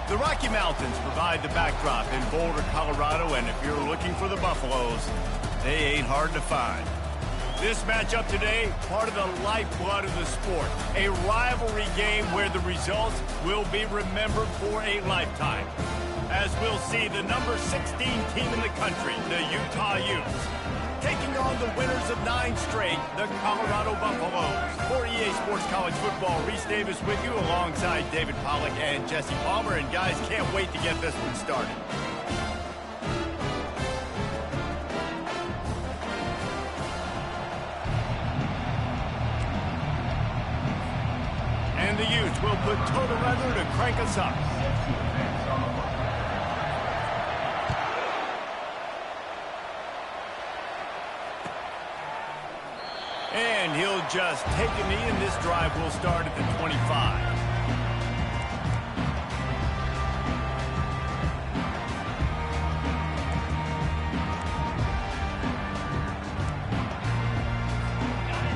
The Rocky Mountains provide the backdrop in Boulder, Colorado, and if you're looking for the Buffaloes, they ain't hard to find. This matchup today, part of the lifeblood of the sport. A rivalry game where the results will be remembered for a lifetime. As we'll see the number 16 team in the country, the Utah Utes, taking on the winners of 9 straight, the Colorado Buffaloes. For EA Sports College Football, Reese Davis with you alongside David Pollack and Jesse Palmer. And guys, can't wait to get this one started. And the Utes will put total weather to crank us up. And he'll just take a knee, and this drive will start at the 25.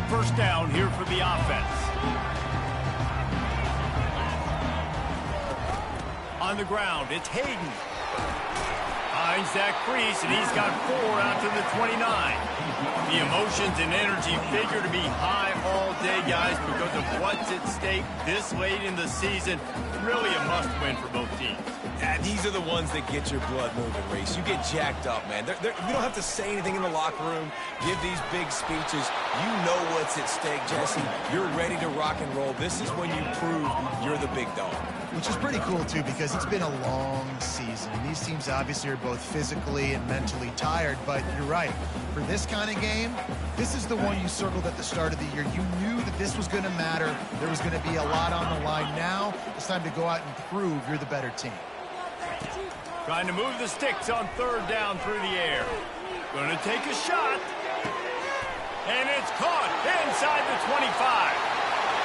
First down here for the offense. On the ground, it's Hayden. Finds Zach Priest, and he's got 4 out to the 29. The emotions and energy figure to be high all day, guys, because of what's at stake this late in the season. Really a must-win for both teams. Yeah, these are the ones that get your blood moving, Reese. You get jacked up, man. You don't have to say anything in the locker room, give these big speeches. You know what's at stake, Jesse. You're ready to rock and roll. This is when you prove you're the big dog. Which is pretty cool, too, because it's been a long season. And these teams obviously are both physically and mentally tired, but you're right. For this kind of game, this is the one you circled at the start of the year. You knew that this was going to matter. There was going to be a lot on the line. Now it's time to go out and prove you're the better team. Trying to move the sticks on 3rd down through the air. Going to take a shot. And it's caught inside the 25.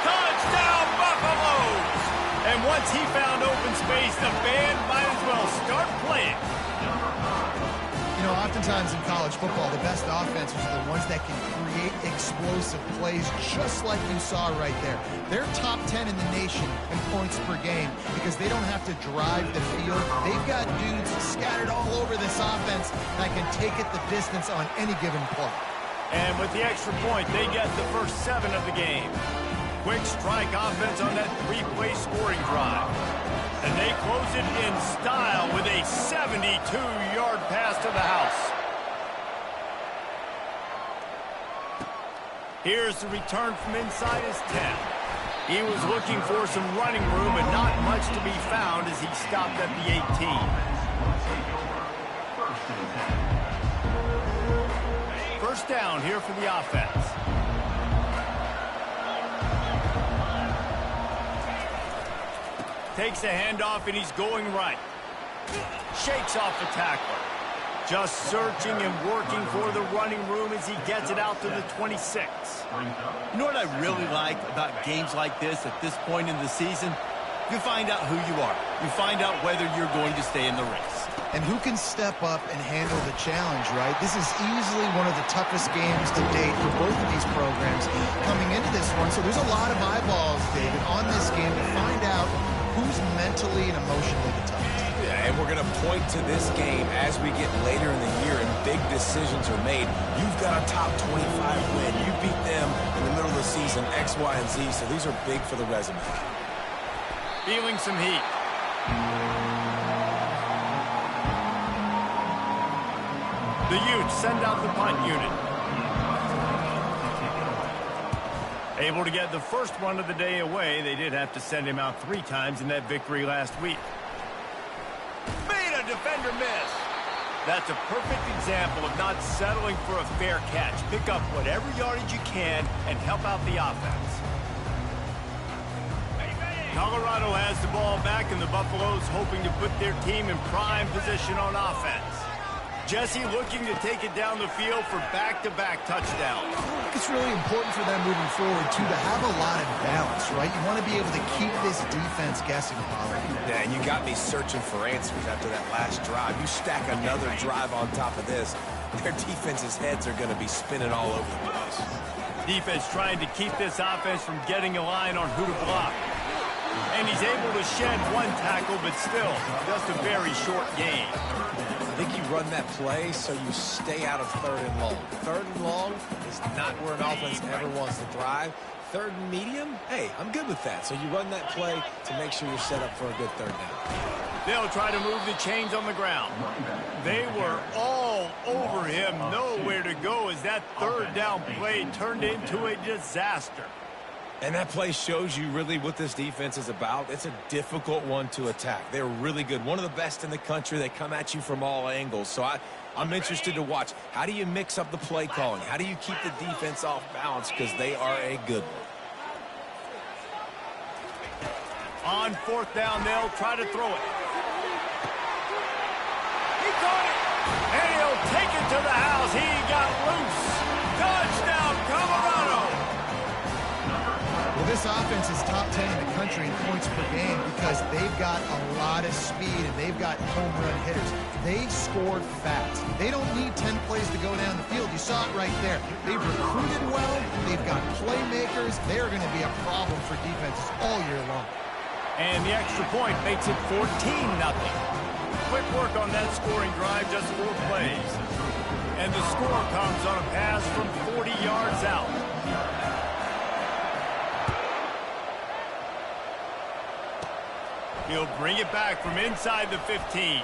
Touchdown, Buffaloes! And once he found open space, the band might as well start playing. You know, oftentimes in college football, the best offenses are the ones that can create explosive plays, just like you saw right there. They're top 10 in the nation in points per game because they don't have to drive the field. They've got dudes scattered all over this offense that can take it the distance on any given play. And with the extra point, they get the first 7 of the game. Quick strike offense on that 3-play scoring drive. And they close it in style with a 72-yard pass to the house. Here's the return from inside his 10. He was looking for some running room, but not much to be found as he stopped at the 18. First down here for the offense. Takes a handoff, and he's going right. Shakes off the tackler. Just searching and working for the running room as he gets it out to the 26. You know what I really like about games like this at this point in the season? You find out who you are. You find out whether you're going to stay in the race. And who can step up and handle the challenge, right? This is easily one of the toughest games to date for both of these programs coming into this one. So there's a lot of eyeballs, David, on this game to find out who's mentally and emotionally the toughest. Yeah, and we're going to point to this game as we get later in the year and big decisions are made. You've got a top 25 win. You beat them in the middle of the season, X, Y, and Z, so these are big for the resume. Feeling some heat. The Utes send out the punt unit. Able to get the first one of the day away. They did have to send him out 3 times in that victory last week. Made a defender miss. That's a perfect example of not settling for a fair catch. Pick up whatever yardage you can and help out the offense. Colorado has the ball back, and the Buffaloes hoping to put their team in prime position on offense. Jesse looking to take it down the field for back-to-back touchdowns. I think it's really important for them moving forward, too, to have a lot of balance, right? You want to be able to keep this defense guessing, Pollard. Yeah, and you got me searching for answers after that last drive. You stack another drive on top of this, their defense's heads are going to be spinning all over the place. Defense trying to keep this offense from getting a line on who to block. And he's able to shed one tackle, but still, just a very short gain. I think you run that play so you stay out of 3rd and long. 3rd and long is not where an offense ever wants to thrive. 3rd and medium, hey, I'm good with that. So you run that play to make sure you're set up for a good 3rd down. They'll try to move the chains on the ground. They were all over him, nowhere to go as that 3rd down play turned into a disaster. And that play shows you really what this defense is about. It's a difficult one to attack. They're really good. One of the best in the country. They come at you from all angles. So I'm interested to watch. How do you mix up the play calling? How do you keep the defense off balance? Because they are a good one. On 4th down, they'll try to throw it. He caught it, and he'll take it to the house. He got loose. Touchdown, Colorado. Well, this offense is top 10 in the country in points per game because they've got a lot of speed and they've got home run hitters. They scored fast. They don't need 10 plays to go down the field. You saw it right there. They've recruited well. They've got playmakers. They are going to be a problem for defenses all year long. And the extra point makes it 14-0. Quick work on that scoring drive, just 4 plays. And the score comes on a pass from 40 yards out. He'll bring it back from inside the 15.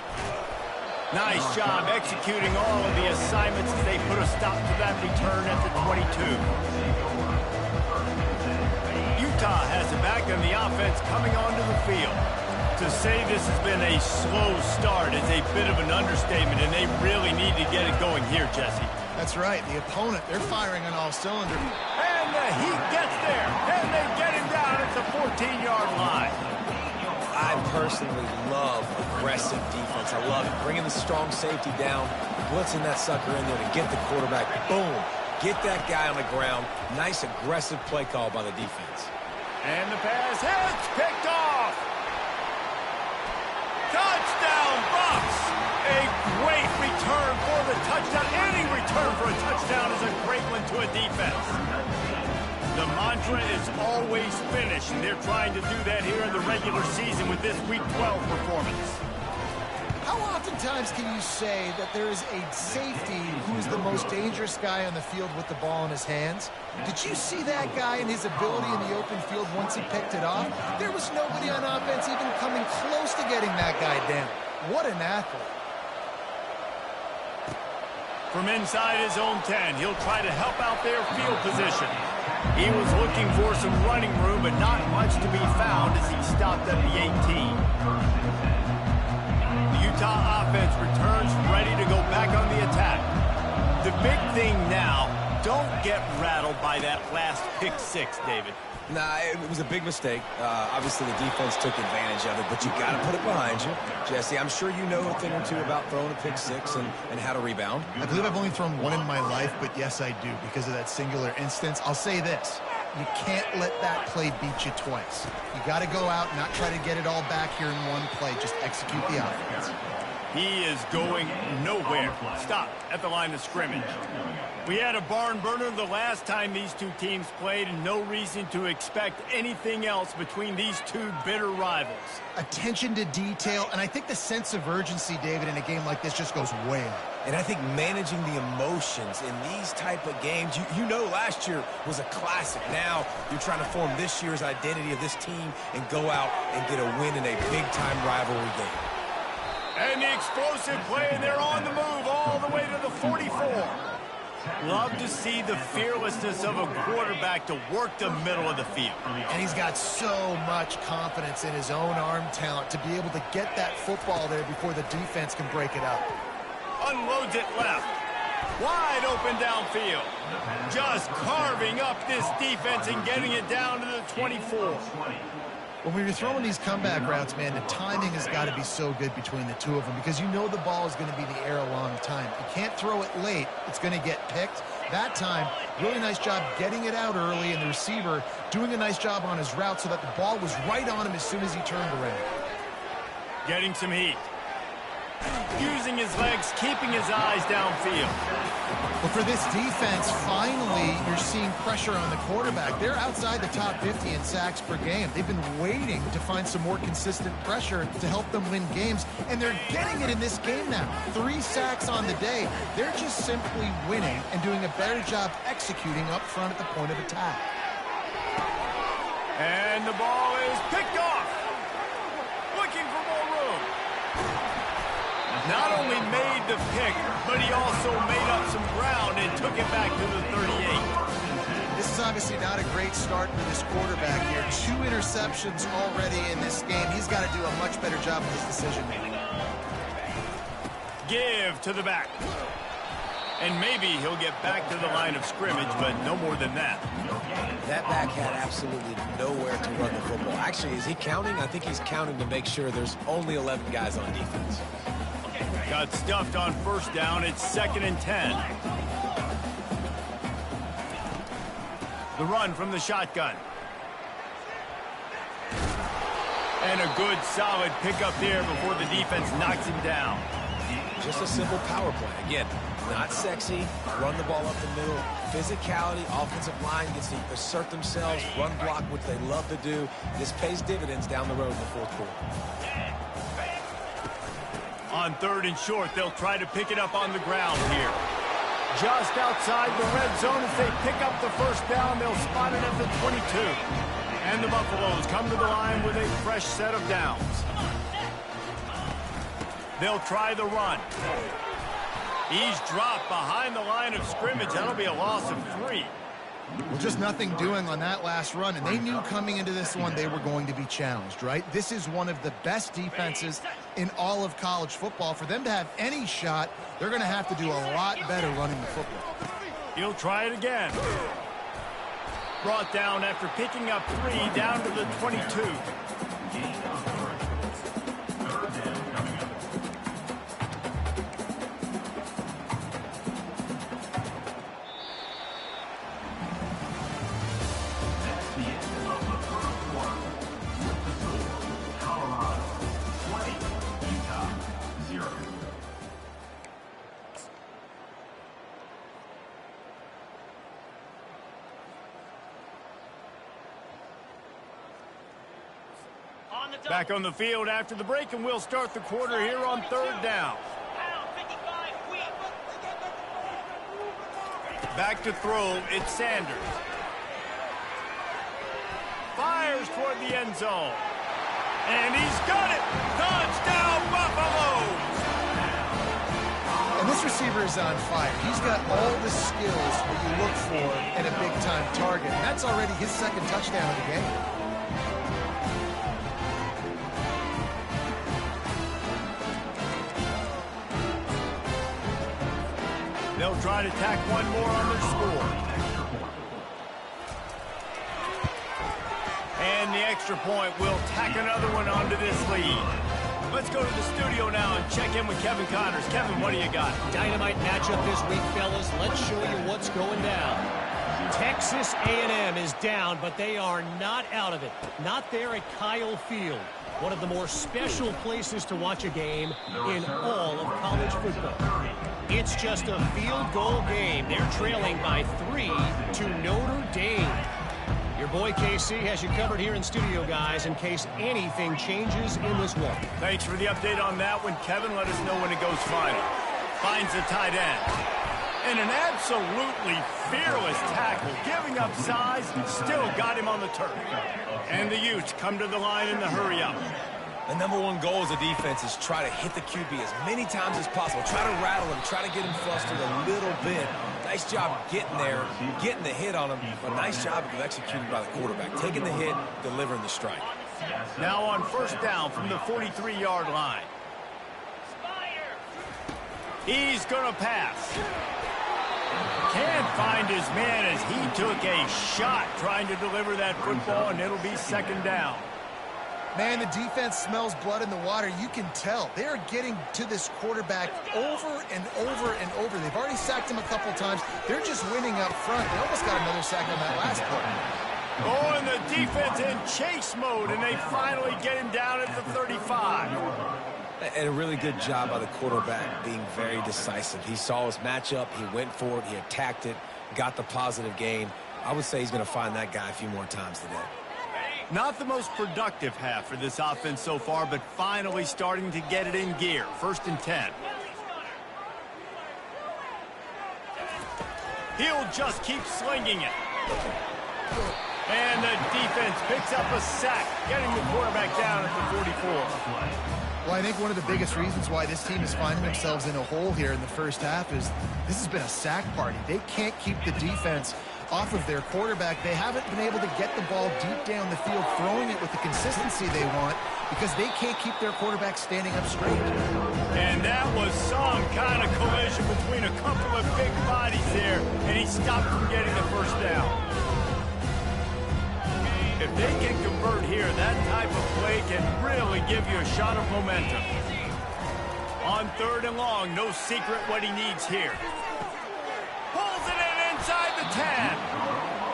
Nice job executing all of the assignments as they put a stop to that return at the 22. Utah has it back on the offense coming onto the field. To say this has been a slow start is a bit of an understatement, and they really need to get it going here, Jesse. That's right. The opponent, they're firing on all cylinders. And the Heat gets there, and they get him down at the 14-yard line. I personally love aggressive defense. I love it. Bringing the strong safety down, blitzing that sucker in there to get the quarterback. Boom. Get that guy on the ground. Nice aggressive play call by the defense. And the pass hits, picked off. Touchdown, Bucks! A great return for the touchdown. Any return for a touchdown is a great one to a defense. The mantra is always finish, and they're trying to do that here in the regular season with this Week 12 performance. How oftentimes can you say that there is a safety who's the most dangerous guy on the field with the ball in his hands? Did you see that guy and his ability in the open field once he picked it off? There was nobody on offense even coming close to getting that guy down. What an athlete. From inside his own 10, he'll try to help out their field position. He was looking for some running room, but not much to be found as he stopped at the 18. The Utah offense returns ready to go back on the attack. The big thing now, don't get rattled by that last pick 6, David. Nah, it was a big mistake. Obviously, the defense took advantage of it, but you got to put it behind you. Jesse, I'm sure you know a thing or two about throwing a pick 6 and how to rebound. I believe I've only thrown one in my life, but yes, I do because of that singular instance. I'll say this. You can't let that play beat you twice. You got to go out and not try to get it all back here in one play. Just execute the offense. He is going nowhere. Stop at the line of scrimmage. We had a barn burner the last time these two teams played, and no reason to expect anything else between these two bitter rivals. Attention to detail, and I think the sense of urgency, David, in a game like this just goes way up. And I think managing the emotions in these type of games, you know last year was a classic. Now you're trying to form this year's identity of this team and go out and get a win in a big-time rivalry game. And the explosive play, and they're on the move all the way to the 44. Love to see the fearlessness of a quarterback to work the middle of the field. And he's got so much confidence in his own arm talent to be able to get that football there before the defense can break it up. Unloads it left. Wide open downfield. Just carving up this defense and getting it down to the 24. When we were throwing these comeback routes, man, the timing has got to be so good between the two of them because you know the ball is going to be in the air a long time. You can't throw it late. It's going to get picked. That time, really nice job getting it out early, and the receiver doing a nice job on his route so that the ball was right on him as soon as he turned around. Getting some heat. Using his legs, keeping his eyes downfield. Well, for this defense, finally, you're seeing pressure on the quarterback. They're outside the top 50 in sacks per game. They've been waiting to find some more consistent pressure to help them win games, and they're getting it in this game now. 3 sacks on the day. They're just simply winning and doing a better job executing up front at the point of attack. And the ball is picked off. Looking for more room. Not only made the pick, but he also made up some ground and took it back to the 38. This is obviously not a great start for this quarterback here. 2 interceptions already in this game. He's got to do a much better job with his decision-making. Give to the back. And maybe he'll get back to the line of scrimmage, but no more than that. That back had absolutely nowhere to run the football. Actually, is he counting? I think he's counting to make sure there's only 11 guys on defense. Got stuffed on first down. It's 2nd and 10. The run from the shotgun. And a good, solid pickup there before the defense knocks him down. Just a simple power play. Again, not sexy. Run the ball up the middle. Physicality, offensive line gets to assert themselves, run block, which they love to do. This pays dividends down the road in the 4th quarter. On 3rd and short, they'll try to pick it up on the ground here. Just outside the red zone as they pick up the first down. They'll spot it at the 22. And the Buffaloes come to the line with a fresh set of downs. They'll try the run. He's dropped behind the line of scrimmage. That'll be a loss of 3. Well, just nothing doing on that last run, and they knew coming into this one they were going to be challenged, right? This is one of the best defenses in all of college football. For them to have any shot, they're going to have to do a lot better running the football. He'll try it again. Brought down after picking up 3 down to the 22. Back on the field after the break, and we'll start the quarter here on 3rd down. Back to throw, it's Sanders. Fires toward the end zone. And he's got it! Touchdown, Buffaloes! And this receiver is on fire. He's got all the skills that you look for in a big-time target. And that's already his 2nd touchdown of the game. They'll try to tack one more on their score. And the extra point will tack another one onto this lead. Let's go to the studio now and check in with Kevin Connors. Kevin, what do you got? Dynamite matchup this week, fellas. Let's show you what's going down. Texas A&M is down, but they are not out of it. Not there at Kyle Field. One of the more special places to watch a game in all of college football. It's just a field goal game. They're trailing by 3 to Notre Dame. Your boy KC has you covered here in studio, guys, in case anything changes in this one. Thanks for the update on that one, Kevin. Let us know when it goes final. Finds the tight end. And an absolutely fearless tackle, giving up size, still got him on the turf. And the Utes come to the line in the hurry-up. The #1 goal as a defense is try to hit the QB as many times as possible. Try to rattle him, try to get him flustered a little bit. Nice job getting there, getting the hit on him. A nice job of executing by the quarterback. Taking the hit, delivering the strike. Now on 1st down from the 43-yard line. He's going to pass. Can't find his man as he took a shot trying to deliver that football, and it'll be 2nd down. Man, the defense smells blood in the water. You can tell. They are getting to this quarterback over and over and over. They've already sacked him a couple times. They're just winning up front. They almost got another sack on that last play. Oh, and the defense in chase mode, and they finally get him down at the 35. And a really good job by the quarterback being very decisive. He saw his matchup, he went for it, he attacked it, got the positive gain. I would say he's going to find that guy a few more times today. Not the most productive half for this offense so far, but finally starting to get it in gear. 1st and 10. He'll just keep slinging it. And the defense picks up a sack, getting the quarterback down at the 44. Well, I think one of the biggest reasons why this team is finding themselves in a hole here in the first half is this has been a sack party. They can't keep the defense off of their quarterback. They haven't been able to get the ball deep down the field, throwing it with the consistency they want because they can't keep their quarterback standing up straight. And that was some kind of collision between a couple of big bodies there, and he stopped from getting the first down. If they can convert here, that type of play can really give you a shot of momentum. On 3rd and long, no secret what he needs here. Pulls it in inside the 10.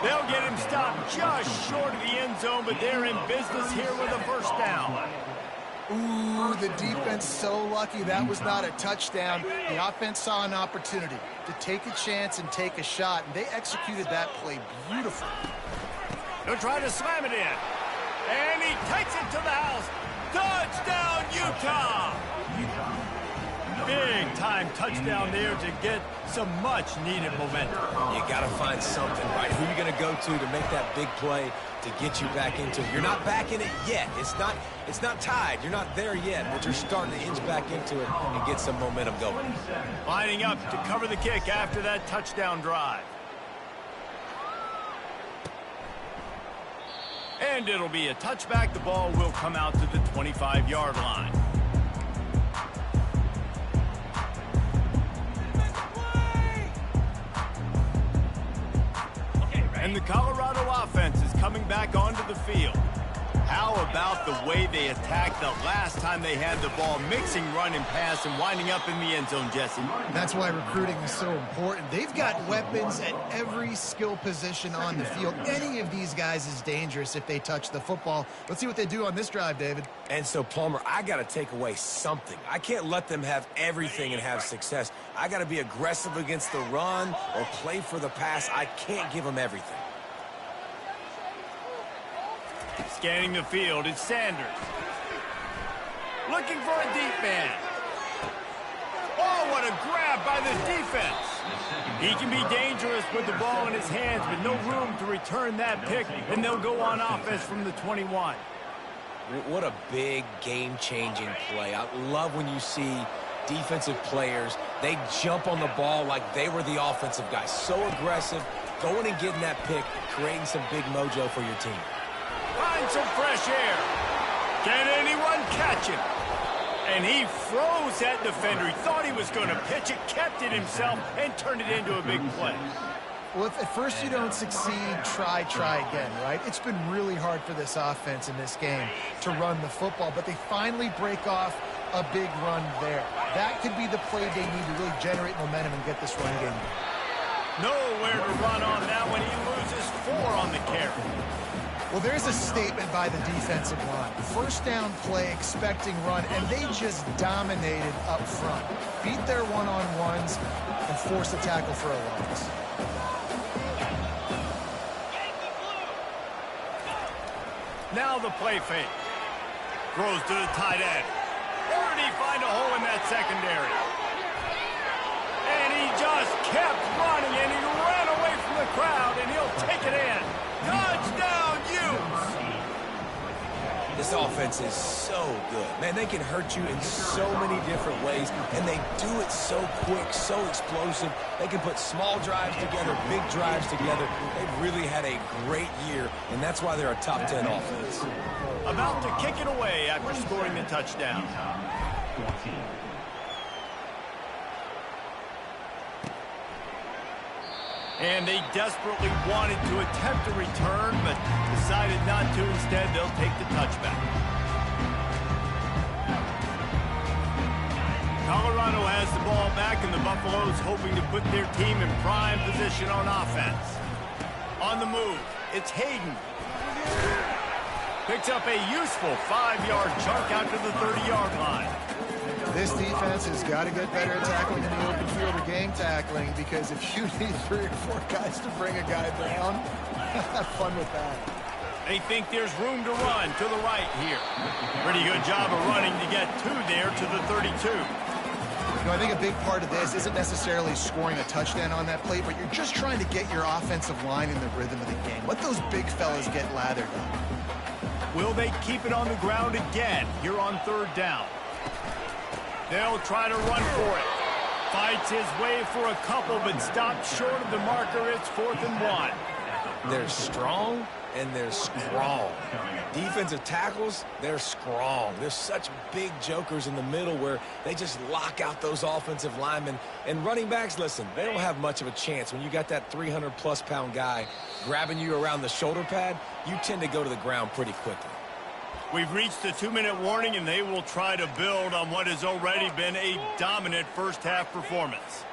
They'll get him stopped just short of the end zone, but they're in business here with a first down. Ooh, the defense so lucky that was not a touchdown. The offense saw an opportunity to take a chance and take a shot, and they executed that play beautifully. He'll try to slam it in. And he takes it to the house. Touchdown, Utah! Big-time touchdown there to get some much-needed momentum. You got to find something, right? Who are you going to go to make that big play to get you back into it? You're not back in it yet. It's not tied. You're not there yet, but you're starting to inch back into it and get some momentum going. Lining up to cover the kick after that touchdown drive. And it'll be a touchback. The ball will come out to the 25-yard line. And the Colorado offense is coming back onto the field. How about the way they attacked the last time they had the ball, mixing run and pass and winding up in the end zone, Jesse? That's why recruiting is so important. They've got weapons at every skill position on the field. Any of these guys is dangerous if they touch the football. Let's see what they do on this drive, David. And so, Palmer, I got to take away something. I can't let them have everything and have success. I got to be aggressive against the run or play for the pass. I can't give them everything. Scanning the field, it's Sanders. Looking for a deep man. Oh, what a grab by the defense. He can be dangerous with the ball in his hands, but no room to return that pick, and they'll go on offense from the 21. What a big game-changing play. I love when you see defensive players, they jump on the ball like they were the offensive guys. So aggressive, going and getting that pick, creating some big mojo for your team. Find some fresh air. Can anyone catch him? And he froze that defender. He thought he was going to pitch it, kept it himself, and turned it into a big play. Well, if at first you don't succeed, try again, right? It's been really hard for this offense in this game to run the football, but they finally break off a big run there. That could be the play they need to really generate momentum and get this run game. Nowhere to run on that one. He loses 4 on the carry. Well, there's a statement by the defensive line. First down play, expecting run, and they just dominated up front. Beat their one-on-ones and force a tackle for a loss. Now the play fake. Throws to the tight end. Where did he find a hole in that secondary? And he just kept running, and he ran away from the crowd, and he'll take it in. Touchdown, Utes! This offense is so good. Man, they can hurt you in so many different ways, and they do it so quick, so explosive. They can put small drives together, big drives together. They've really had a great year, and that's why they're a top 10 offense. About to kick it away after scoring the touchdown. And they desperately wanted to attempt a return, but decided not to. Instead, they'll take the touchback. Colorado has the ball back, and the Buffaloes hoping to put their team in prime position on offense. On the move, it's Hayden. Picks up a useful 5-yard chunk out to the 30-yard line. This defense has got to get better at tackling in the open field or game tackling, because if you need 3 or 4 guys to bring a guy down, have fun with that. They think there's room to run to the right here. Pretty good job of running to get 2 there to the 32. I think a big part of this isn't necessarily scoring a touchdown on that play, but you're just trying to get your offensive line in the rhythm of the game. Let those big fellas get lathered up. Will they keep it on the ground again here on 3rd down? They'll try to run for it. Fights his way for a couple, but stops short of the marker. It's 4th and 1. They're strong and they're strong. Defensive tackles, they're strong. There's such big jokers in the middle where they just lock out those offensive linemen. And running backs, listen, they don't have much of a chance. When you got that 300-plus pound guy grabbing you around the shoulder pad, you tend to go to the ground pretty quickly. We've reached the 2-minute warning, and they will try to build on what has already been a dominant first-half performance.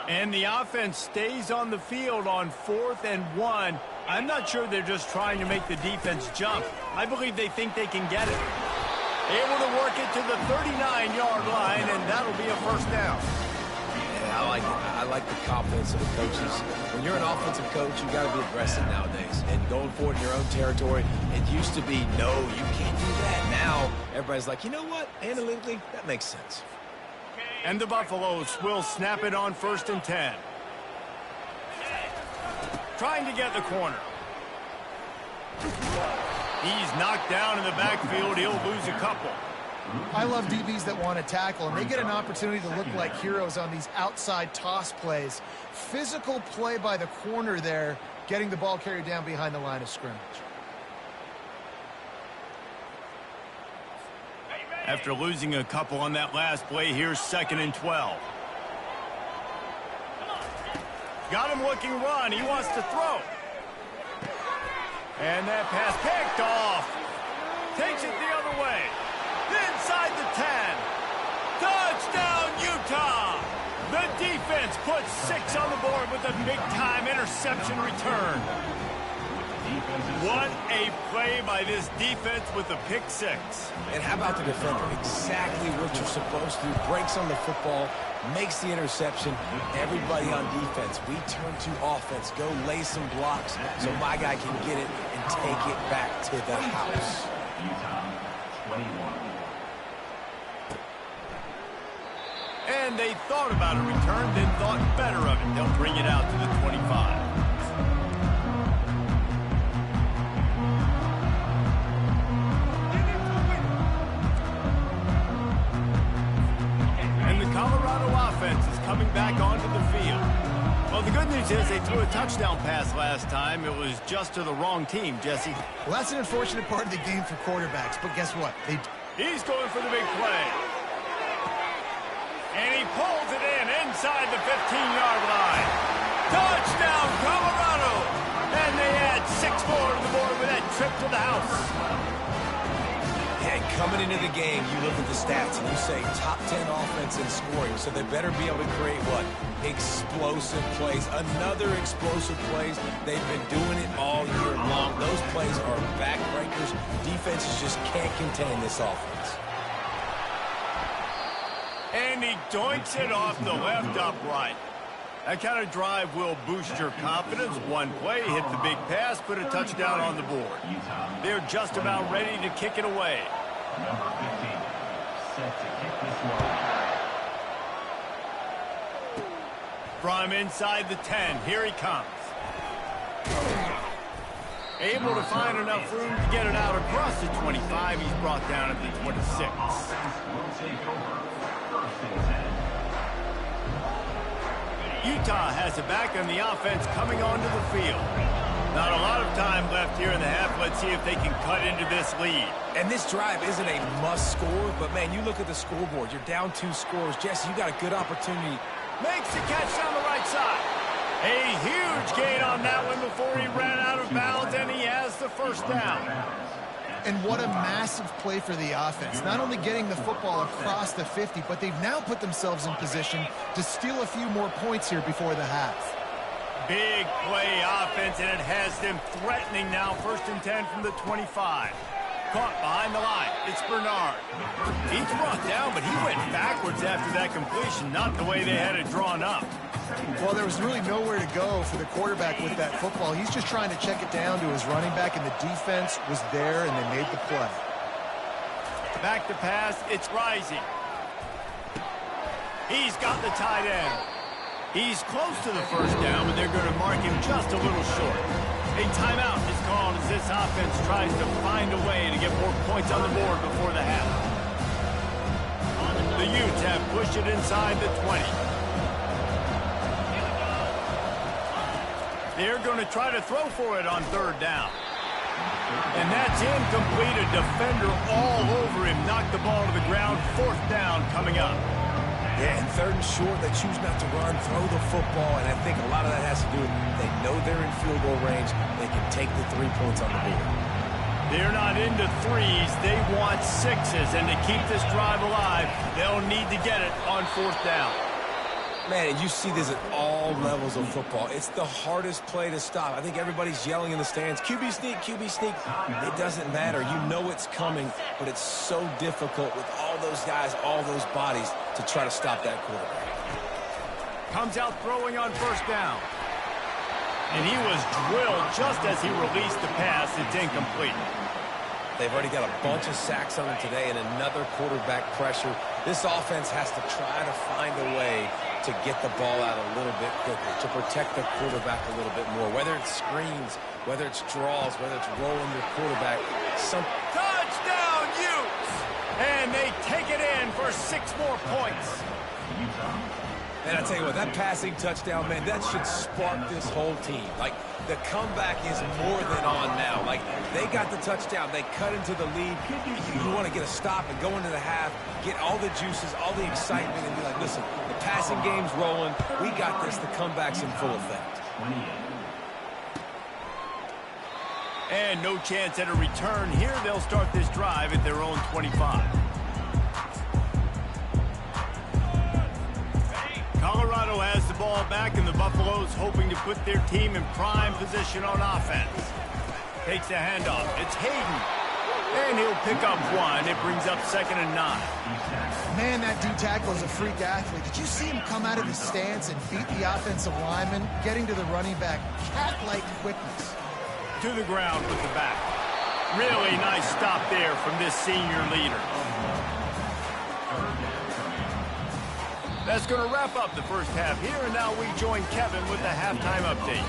And the offense stays on the field on 4th and 1. I'm not sure they're just trying to make the defense jump. I believe they think they can get it. Able to work it to the 39-yard line, and that'll be a 1st down. Yeah, I like it. I like the confidence of the coaches. When you're an offensive coach, you got to be aggressive nowadays. And going forward in your own territory, it used to be, no, you can't do that. Now, everybody's like, you know what? Analytically, that makes sense. And the Buffaloes will snap it on 1st and 10. Trying to get the corner. He's knocked down in the backfield. He'll lose a couple. I love DBs that want to tackle, and they get an opportunity to look like heroes on these outside toss plays. Physical play by the corner there, getting the ball carried down behind the line of scrimmage. After losing a couple on that last play, here's 2nd and 12. Got him looking run. He wants to throw. And that pass picked off. Takes it the other way. Inside the 10. Touchdown, Utah. The defense puts 6 on the board with a big-time interception return. What a play by this defense with a pick 6. And how about the defender? Exactly what you're supposed to do. Breaks on the football, makes the interception. Everybody on defense, we turn to offense. Go lay some blocks so my guy can get it and take it back to the house. And they thought about a return, then thought better of it. They'll bring it out to the 25. Colorado offense is coming back onto the field. Well, the good news is they threw a touchdown pass last time. It was just to the wrong team, Jesse. Well, that's an unfortunate part of the game for quarterbacks, but guess what? He's going for the big play. And he pulls it in inside the 15-yard line. Touchdown, Colorado! And they add 6 more to the board with that trip to the house. And coming into the game, you look at the stats and you say top 10 offense in scoring, so they better be able to create what? Explosive plays. Another explosive plays. They've been doing it all year long. Those plays are backbreakers. Defenses just can't contain this offense. And he doinks it off the left upright. That kind of drive will boost your confidence. One play, hit the big pass, put a touchdown on the board. They're just about ready to kick it away. Number 15, set to kick this one. From inside the 10, here he comes. Able to find enough room to get it out across the 25. He's brought down at the 26. Offense will take over. 1st and 10. Utah has it back on the offense coming onto the field. Not a lot of time left here in the half. Let's see if they can cut into this lead. And this drive isn't a must score, but man, you look at the scoreboard. You're down 2 scores. Jesse, you got a good opportunity. Makes the catch down the right side. A huge gain on that one before he ran out of bounds, and he has the 1st down. And what a massive play for the offense. Not only getting the football across the 50, but they've now put themselves in position to steal a few more points here before the half. Big play offense, and it has them threatening now. 1st and 10 from the 25. Caught behind the line. It's Bernard. He's brought down, but he went backwards after that completion, not the way they had it drawn up. Well, there was really nowhere to go for the quarterback with that football. He's just trying to check it down to his running back, and the defense was there, and they made the play. Back to pass. It's Rising. He's got the tight end. He's close to the first down, but they're going to mark him just a little short. A timeout is called as this offense tries to find a way to get more points on the board before the half. The Utes have pushed it inside the 20. They're going to try to throw for it on third down. And that's incomplete. A defender all over him. Knocked the ball to the ground. Fourth down coming up. Yeah, and third and short, they choose not to run, throw the football, and I think a lot of that has to do with they know they're in field goal range. They can take the 3 points on the board. They're not into threes. They want sixes, and to keep this drive alive, they'll need to get it on fourth down. Man, and you see this at all levels of football. It's the hardest play to stop. I think everybody's yelling in the stands, QB sneak, QB sneak. It doesn't matter. You know it's coming, but it's so difficult with all those guys, all those bodies to try to stop that quarterback. Comes out throwing on first down. And he was drilled just as he released the pass. It's incomplete. They've already got a bunch of sacks on them today and another quarterback pressure. This offense has to try to find a way to get the ball out a little bit quicker, to protect the quarterback a little bit more, whether it's screens, whether it's draws, whether it's rolling your quarterback. Touchdown, Utes! And they take it in for 6 more points. And I tell you what, that passing touchdown, man, that should spark this whole team. Like, the comeback is more than on now. Like, they got the touchdown. They cut into the lead. You want to get a stop and go into the half, get all the juices, all the excitement, and be like, listen, the passing game's rolling. We got this. The comeback's in full effect. And no chance at a return here. They'll start this drive at their own 25. Colorado has the ball back, and the Buffaloes hoping to put their team in prime position on offense. Takes the handoff. It's Hayden. And he'll pick up 1. It brings up 2nd and 9. Man, that D-tackle is a freak athlete. Did you see him come out of the stance and beat the offensive lineman, getting to the running back? Cat-like quickness. To the ground with the back. Really nice stop there from this senior leader. That's going to wrap up the first half here, and now we join Kevin with the halftime update.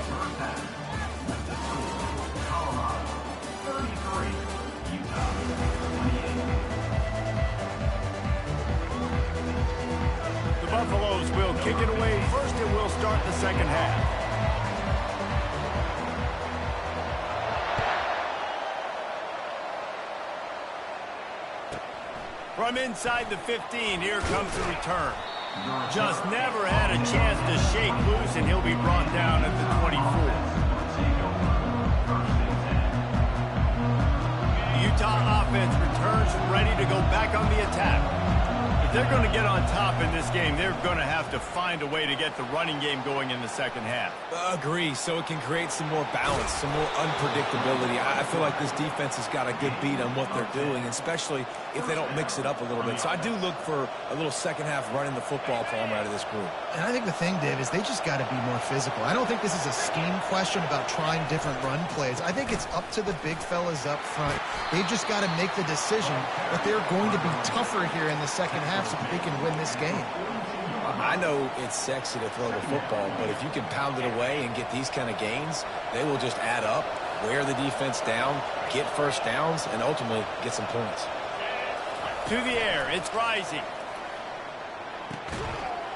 The Buffaloes will kick it away first, and we'll start the second half. From inside the 15, here comes the return. Just never had a chance to shake loose, and he'll be brought down at the 24. The Utah offense returns ready to go back on the attack. If they're going to get on top in this game, they're going to have to find a way to get the running game going in the second half. Agree, so it can create some more balance, some more unpredictability. I feel like this defense has got a good beat on what they're doing, especially if they don't mix it up a little bit. So I do look for a little second half running the football from out of this group. And I think the thing, Dave, is they just got to be more physical. I don't think this is a scheme question about trying different run plays. I think it's up to the big fellas up front. They've just got to make the decision that they're going to be tougher here in the second half so that they can win this game. I know it's sexy to throw the football, but if you can pound it away and get these kind of gains, they will just add up, wear the defense down, get first downs, and ultimately get some points. To the air, it's Rising.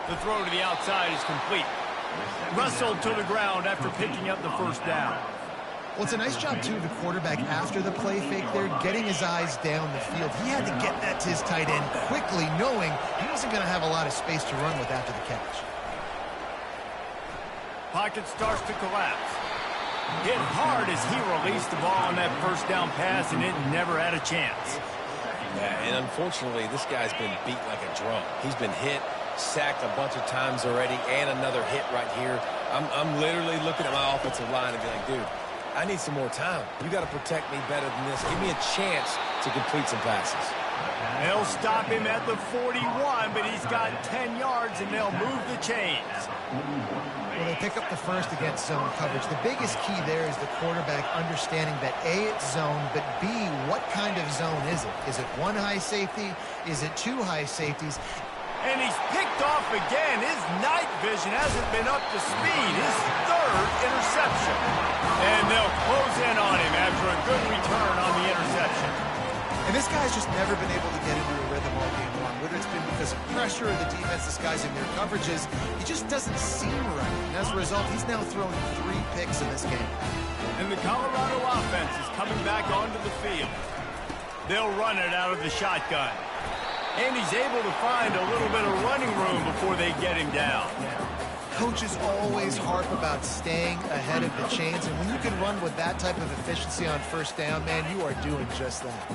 The throw to the outside is complete. Wrestled to the ground after picking up the first down. Well, it's a nice job, too, of the quarterback after the play fake there, getting his eyes down the field. He had to get that to his tight end quickly, knowing he wasn't going to have a lot of space to run with after the catch. Pocket starts to collapse. Hit hard as he released the ball on that first down pass, and it never had a chance. Yeah, and unfortunately, this guy's been beat like a drum. He's been hit, sacked a bunch of times already, and another hit right here. I'm literally looking at my offensive line and be like, dude, I need some more time. You got to protect me better than this. Give me a chance to complete some passes. They'll stop him at the 41, but he's got 10 yards, and they'll move the chains. Well, they pick up the first against zone coverage. The biggest key there is the quarterback understanding that A, it's zone, but B, what kind of zone is it? Is it one high safety? Is it two high safeties? And he's picked off again. His night vision hasn't been up to speed. His third interception. And they'll close in on him after a good return on the interception. And this guy's just never been able to get into a rhythm all game long. Whether it's been because of pressure or the defense disguising their coverages, he just doesn't seem right. And as a result, he's now thrown 3 picks in this game. And the Colorado offense is coming back onto the field. They'll run it out of the shotgun. And he's able to find a little bit of running room before they get him down. Coaches always harp about staying ahead of the chains, and when you can run with that type of efficiency on first down, man, you are doing just that.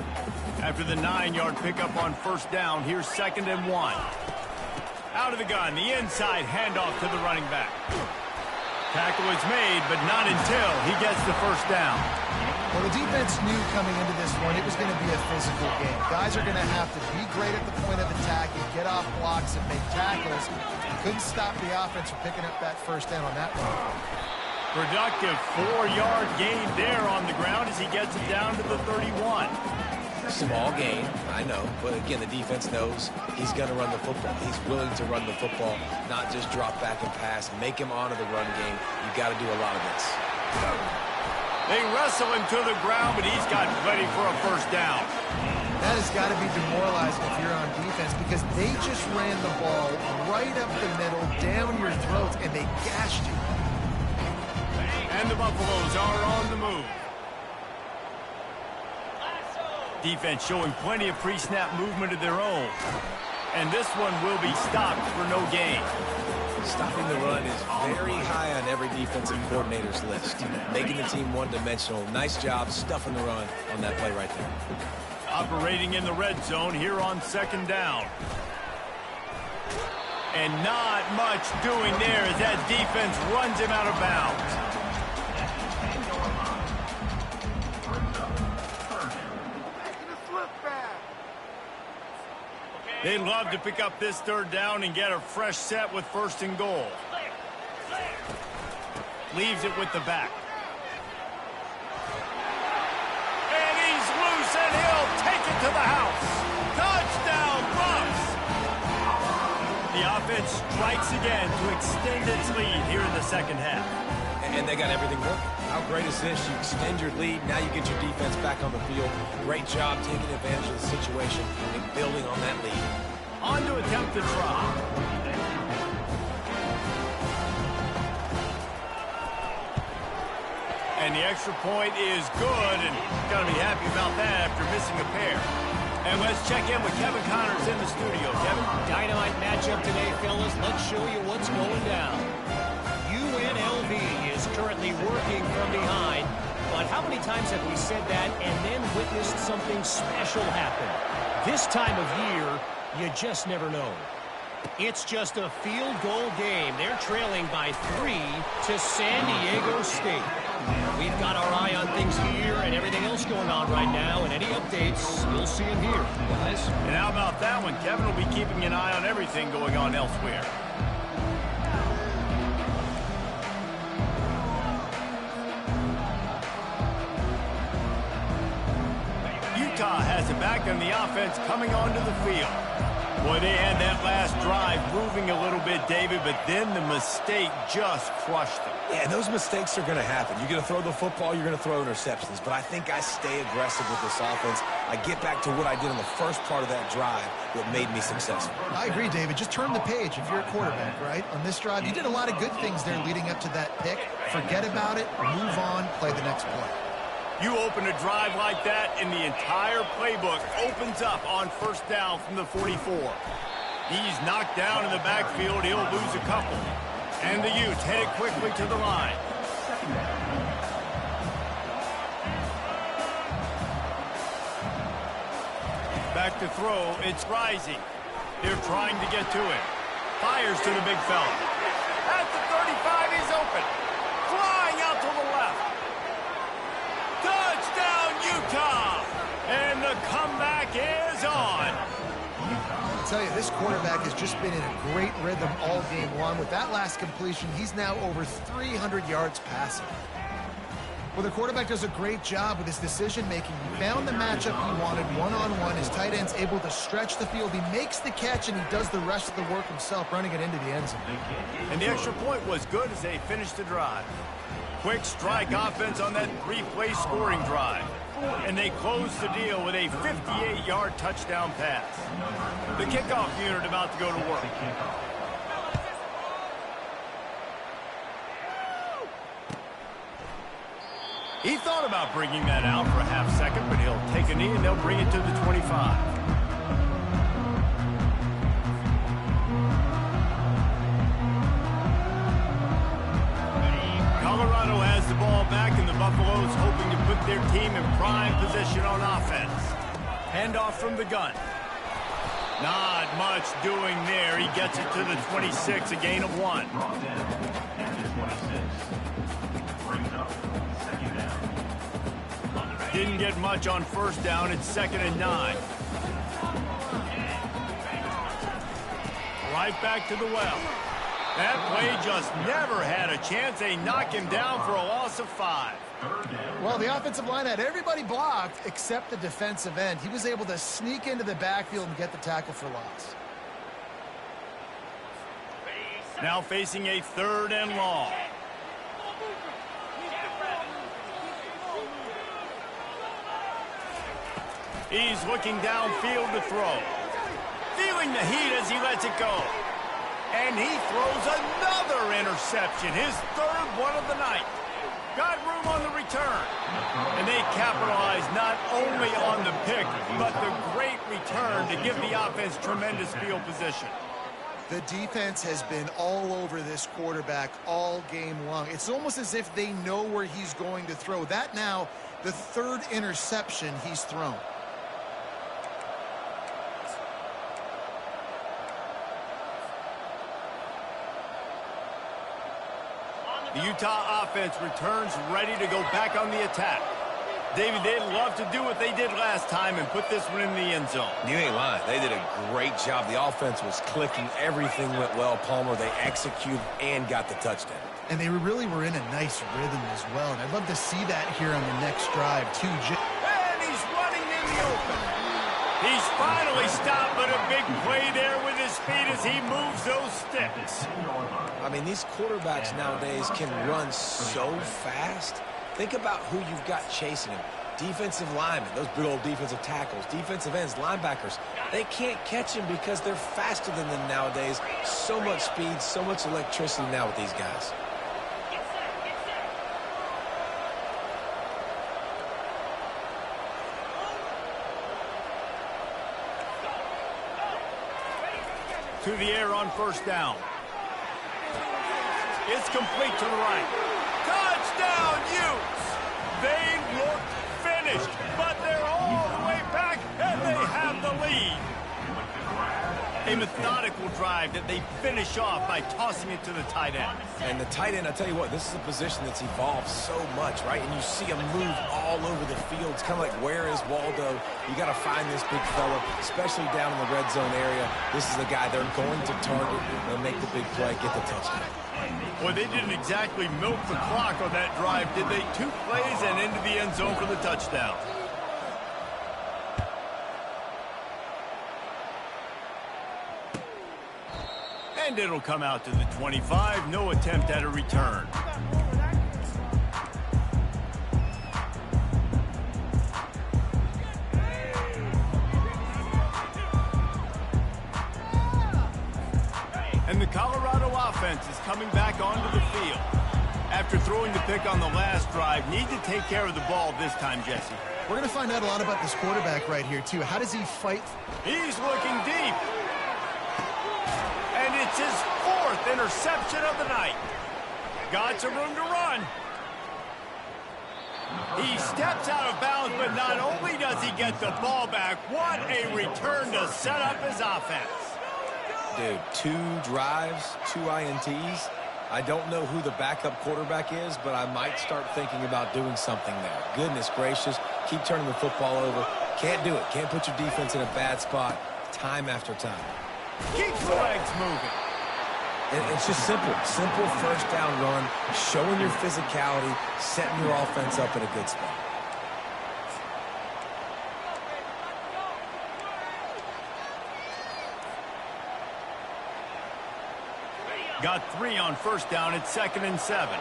After the 9-yard pickup on first down, here's 2nd and 1. Out of the gun, the inside handoff to the running back. Tackle is made, but not until he gets the first down. Well, the defense knew coming into this one it was going to be a physical game. Guys are going to have to be great at the point of attack and get off blocks and make tackles. Couldn't stop the offense from picking up that first down on that one. Productive 4-yard gain there on the ground as he gets it down to the 31. Small gain, I know, but again, the defense knows he's going to run the football. He's willing to run the football, not just drop back and pass, make him honor the run game. You got to do a lot of this. They wrestle him to the ground, but he's got plenty for a first down. That has got to be demoralizing if you're on defense because they just ran the ball right up the middle, down your throats, and they gashed you. And the Buffaloes are on the move. Defense showing plenty of pre-snap movement of their own. And this one will be stopped for no gain. Stopping the run is very high on every defensive coordinator's list. Making the team one-dimensional. Nice job stuffing the run on that play right there. Operating in the red zone here on 2nd down. And not much doing there as that defense runs him out of bounds. They'd love to pick up this 3rd down and get a fresh set with 1st and goal. Leaves it with the back. And he's loose, and he'll take it to the house. Touchdown, Buffs! The offense strikes again to extend its lead here in the 2nd half. And they got everything working. How great is this? You extend your lead, now you get your defense back on the field. Great job taking advantage of the situation and building on that lead. On to attempt the try. And the extra point is good, and got to be happy about that after missing a pair. And let's check in with Kevin Connors in the studio. Kevin? Dynamite matchup today, fellas. Let's show you what's going down. UNLV is currently working from behind, but how many times have we said that and then witnessed something special happen? This time of year, you just never know. It's just a field goal game. They're trailing by 3 to San Diego State. We've got our eye on things here and everything else going on right now, and any updates, you'll see them here, guys. And how about that one? Kevin will be keeping an eye on everything going on elsewhere. Utah has it back on the offense coming onto the field. Boy, they had that last drive moving a little bit, David, but then the mistake just crushed them. Yeah, those mistakes are going to happen. You're going to throw the football, you're going to throw interceptions. But I think I stay aggressive with this offense. I get back to what I did in the first part of that drive that made me successful. I agree, David. Just turn the page if you're a quarterback, right? On this drive, you did a lot of good things there leading up to that pick. Forget about it, move on, play the next play. You open a drive like that, and the entire playbook opens up on first down from the 44. He's knocked down in the backfield. He'll lose a couple. And the Utes headed quickly to the line. Back to throw. It's Rising. They're trying to get to him. Fires to the big fella. At the 35, he's open. Flying out to the left. Utah. And the comeback is on. I tell you, this quarterback has just been in a great rhythm all game long. With that last completion, he's now over 300 yards passing. Well, the quarterback does a great job with his decision-making. He found the matchup he wanted one-on-one. His tight end's able to stretch the field. He makes the catch, and he does the rest of the work himself, running it into the end zone. And the extra point was good as they finished the drive. Quick strike offense on that three-play scoring drive. And they closed the deal with a 58-yard touchdown pass. The kickoff unit about to go to work. He thought about bringing that out for a half second, but he'll take a knee and they'll bring it to the 25. Colorado has the ball back, and the Buffaloes hoping to put their team in prime position on offense. Handoff from the gun. Not much doing there. He gets it to the 26, a gain of 1. Didn't get much on first down. It's 2nd and 9. Right back to the well. That play just never had a chance. They knock him down for a loss of 5. Well, the offensive line had everybody blocked except the defensive end. He was able to sneak into the backfield and get the tackle for loss. Now facing a 3rd and long. He's looking downfield to throw. Feeling the heat as he lets it go. And he throws another interception, his 3rd one of the night. Got room on the return. And they capitalize not only on the pick, but the great return to give the offense tremendous field position. The defense has been all over this quarterback all game long. It's almost as if they know where he's going to throw. That now, the 3rd interception he's thrown. The Utah offense returns ready to go back on the attack. David, they'd love to do what they did last time and put this one in the end zone. You ain't lying. They did a great job. The offense was clicking. Everything went well, Palmer. They executed and got the touchdown. And they really were in a nice rhythm as well. And I'd love to see that here on the next drive, too. And he's running in the open. He's finally stopped, but a big play there with his feet as he moves those sticks. I mean, these quarterbacks nowadays can run so fast. Think about who you've got chasing him. Defensive linemen, those big old defensive tackles, defensive ends, linebackers. They can't catch him because they're faster than them nowadays. So much speed, so much electricity now with these guys. To the air on first down. It's complete to the right. Touchdown, Utes! They look finished, but they're all the way back, and they have the lead. A methodical drive that they finish off by tossing it to the tight end. And the tight end, I tell you what, this is a position that's evolved so much, right? And you see him move all over the field. It's kind of like, where is Waldo? You got to find this big fella, especially down in the red zone area. This is the guy they're going to target. They'll make the big play, get the touchdown. Well, they didn't exactly milk the clock on that drive, did they? 2 plays and into the end zone for the touchdown. And it'll come out to the 25. No attempt at a return. And the Colorado offense is coming back onto the field. After throwing the pick on the last drive, need to take care of the ball this time, Jesse. We're going to find out a lot about this quarterback right here, too. How does he fight? He's looking deep. And it's his 4th interception of the night. Got some room to run. He steps out of bounds, but not only does he get the ball back, what a return to set up his offense. Dude, 2 drives, 2 INTs. I don't know who the backup quarterback is, but I might start thinking about doing something there. Goodness gracious, keep turning the football over. Can't do it. Can't put your defense in a bad spot time after time. Keep the legs moving. And it's just simple. Simple first down run, showing your physicality, setting your offense up in a good spot. Got 3 on first down. It's 2nd and 7.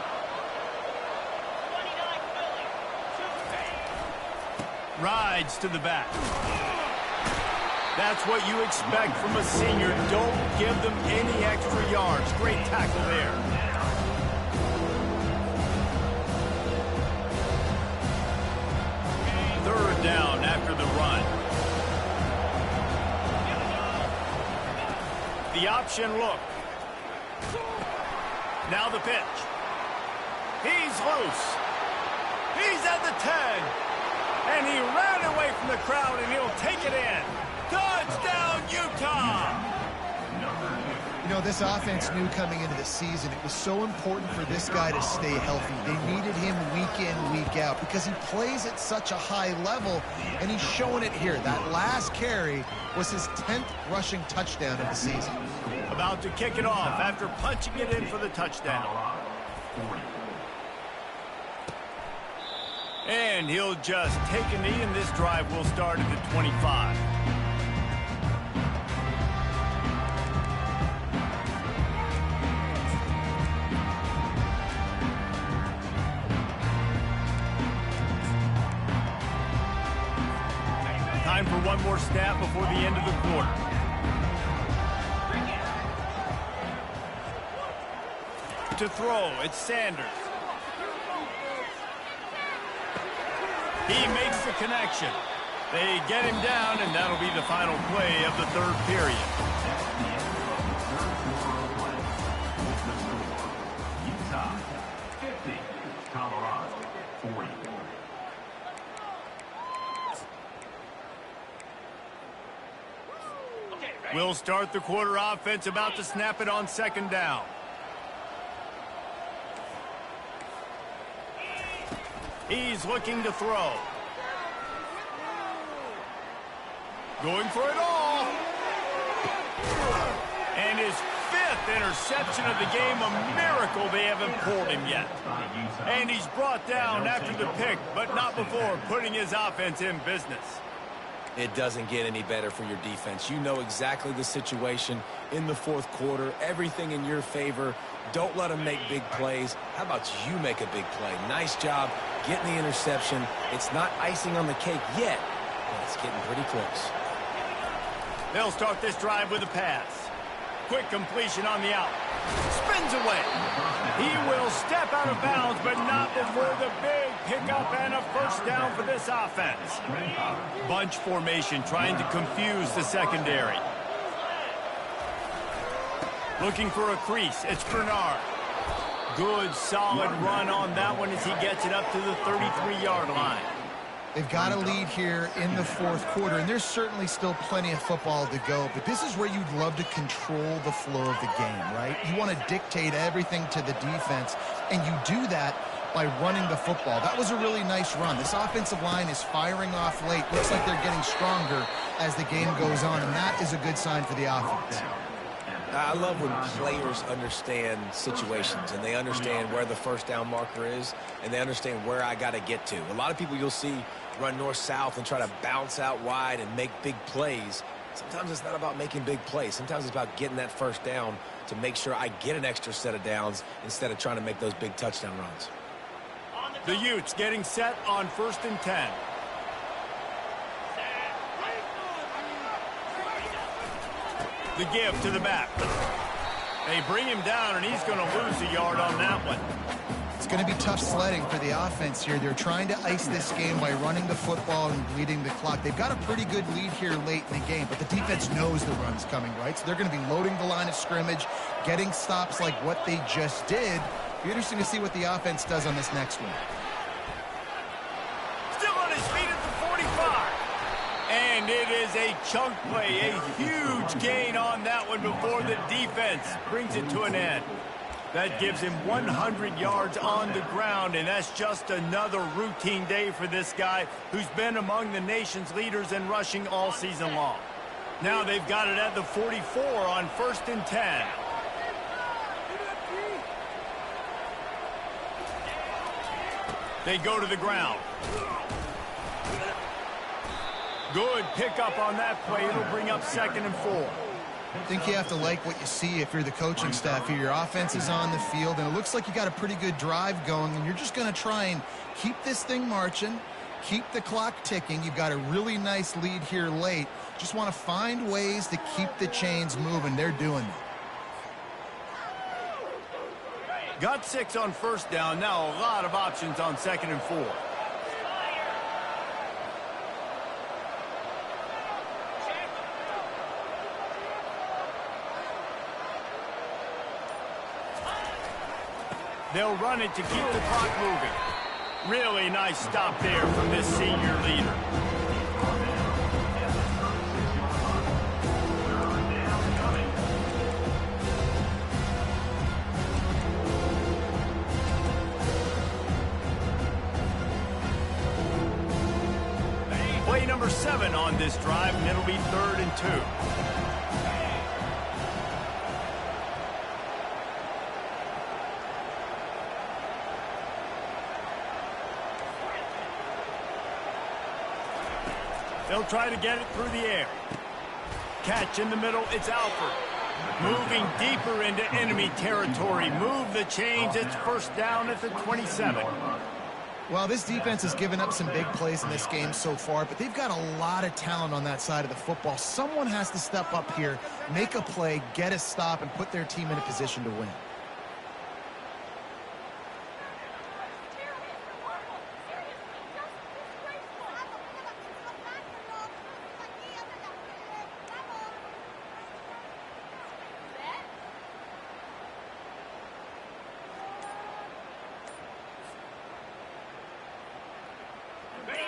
Rides to the back. That's what you expect from a senior. Don't give them any extra yards. Great tackle there. Third down after the run. The option look. Now the pitch. He's loose. He's at the 10. And he ran away from the crowd, and he'll take it in. Touchdown, Utah! You know, this offense knew coming into the season it was so important for this guy to stay healthy. They needed him week in, week out because he plays at such a high level, and he's showing it here. That last carry was his 10th rushing touchdown of the season. About to kick it off after punching it in for the touchdown. And he'll just take a knee, and this drive will start at the 25. Time for one more snap before the end of the quarter. To throw, it's Sanders. He makes the connection. They get him down, and that'll be the final play of the third period. Utah 50, Colorado 40. We'll start the quarter offense, about to snap it on 2nd down. He's looking to throw. Going for it all. And his 5th interception of the game, a miracle they haven't pulled him yet. And he's brought down after the pick, but not before putting his offense in business. It doesn't get any better for your defense. You know exactly the situation in the fourth quarter. Everything in your favor. Don't let them make big plays. How about you make a big play? Nice job getting the interception. It's not icing on the cake yet, but it's getting pretty close. They'll start this drive with a pass. Quick completion on the out. Spins away. He will step out of bounds, but not before the big pickup and a first down for this offense. Bunch formation trying to confuse the secondary. Looking for a crease. It's Bernard. Good, solid run on that one as he gets it up to the 33-yard line. They've got a lead here in the fourth quarter, and there's certainly still plenty of football to go, but this is where you'd love to control the flow of the game, right? You want to dictate everything to the defense, and you do that by running the football. That was a really nice run. This offensive line is firing off late. Looks like they're getting stronger as the game goes on, and that is a good sign for the offense. I love when players understand situations and they understand where the first down marker is and they understand where I got to get to. A lot of people you'll see run north-south and try to bounce out wide and make big plays. Sometimes it's not about making big plays. Sometimes it's about getting that first down to make sure I get an extra set of downs instead of trying to make those big touchdown runs. The Utes getting set on 1st and 10. The give to the back. They bring him down, and he's going to lose a yard on that one. It's going to be tough sledding for the offense here. They're trying to ice this game by running the football and bleeding the clock. They've got a pretty good lead here late in the game, but the defense knows the run's coming, right? So they're going to be loading the line of scrimmage, getting stops like what they just did. It'll be interesting to see what the offense does on this next one. Still on his feet at the 45. And it is a chunk play, a huge gain on that one before the defense brings it to an end. That gives him 100 yards on the ground, and that's just another routine day for this guy who's been among the nation's leaders in rushing all season long. Now they've got it at the 44 on 1st and 10. They go to the ground. Good pickup on that play. It'll bring up 2nd and 4. I think you have to like what you see if you're the coaching staff here. Your offense is on the field, and it looks like you got a pretty good drive going, and you're just going to try and keep this thing marching, keep the clock ticking. You've got a really nice lead here late. Just want to find ways to keep the chains moving. They're doing it. Got 6 on 1st down. Now a lot of options on 2nd and 4. They'll run it to keep the clock moving. Really nice stop there from this senior leader. Play number 7 on this drive, and it'll be 3rd and 2. They'll try to get it through the air. Catch in the middle, it's Alford. Moving deeper into enemy territory. Move the chains, it's 1st down at the 27. Well, this defense has given up some big plays in this game so far, but they've got a lot of talent on that side of the football. Someone has to step up here, make a play, get a stop, and put their team in a position to win.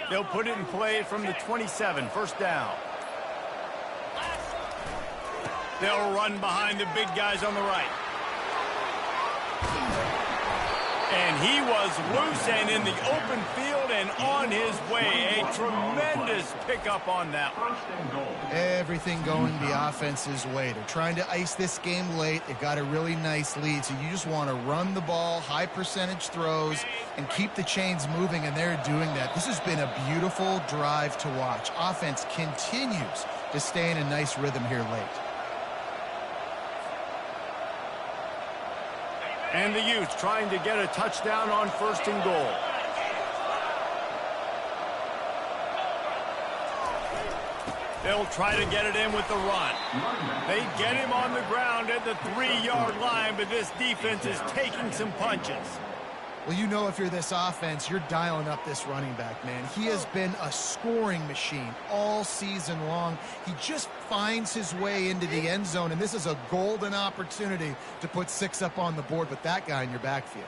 They'll put it in play from the 27, 1st down. They'll run behind the big guys on the right. And he was loose and in the open field and on his way. A tremendous pickup on that one. Everything going the offense's way. They're trying to ice this game late. They've got a really nice lead, so you just want to run the ball, high percentage throws, and keep the chains moving, and they're doing that. This has been a beautiful drive to watch. Offense continues to stay in a nice rhythm here late. And the Utes trying to get a touchdown on 1st and goal. They'll try to get it in with the run. They get him on the ground at the 3-yard line, but this defense is taking some punches. Well, you know if you're this offense, you're dialing up this running back, man. He has been a scoring machine all season long. He just finds his way into the end zone, and this is a golden opportunity to put 6 up on the board with that guy in your backfield.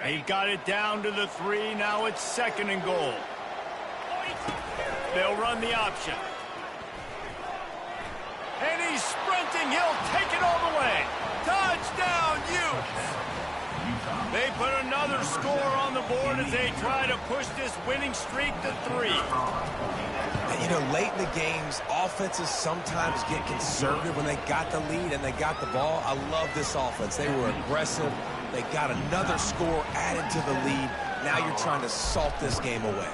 He got it down to the 3. Now it's 2nd and goal. They'll run the option. And he's sprinting. He'll take it all the way. Touchdown, Utes! They put another score on the board as they try to push this winning streak to 3. And, you know, late in the games, offenses sometimes get conservative when they got the lead and they got the ball. I love this offense. They were aggressive. They got another score added to the lead. Now you're trying to salt this game away.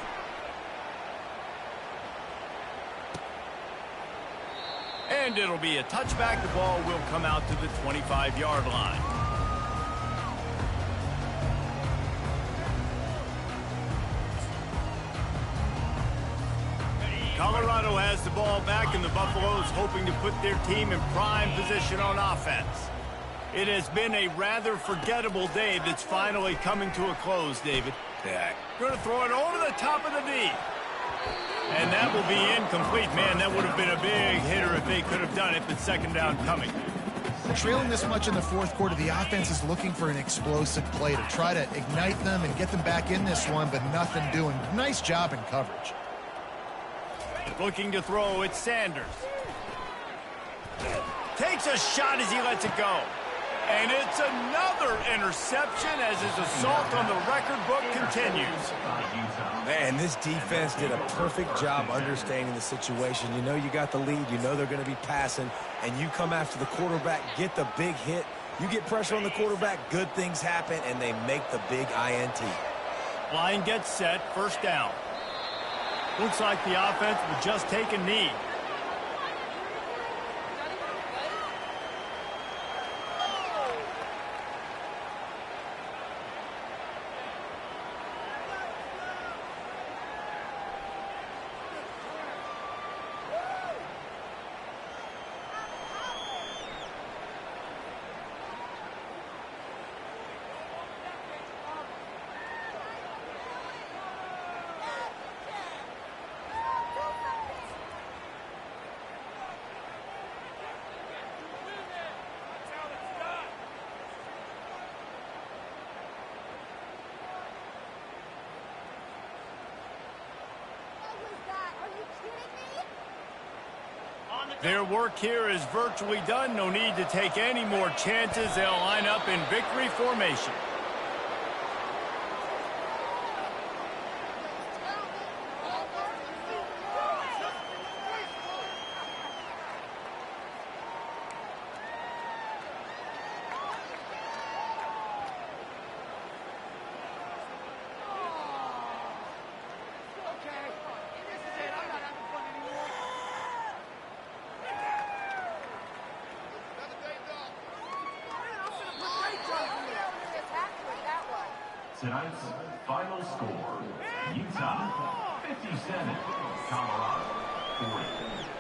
And it'll be a touchback. The ball will come out to the 25-yard line. Colorado has the ball back, and the Buffaloes hoping to put their team in prime position on offense. It has been a rather forgettable day that's finally coming to a close, David. Yeah. Going to throw it over the top of the knee. And that will be incomplete. Man, that would have been a big hitter if they could have done it, but 2nd down coming. Trailing this much in the fourth quarter, the offense is looking for an explosive play to try to ignite them and get them back in this one, but nothing doing. Nice job in coverage. Looking to throw, it's Sanders. Takes a shot as he lets it go. And it's another interception as his assault on the record book continues. Man, this defense did a perfect job understanding the situation. You know you got the lead. You know they're going to be passing. And you come after the quarterback, get the big hit. You get pressure on the quarterback, good things happen, and they make the big INT. Line gets set, first down. Looks like the offense will just take a knee. Their work here is virtually done. No need to take any more chances. They'll line up in victory formation. Tonight's final score, Utah 57, Colorado 40.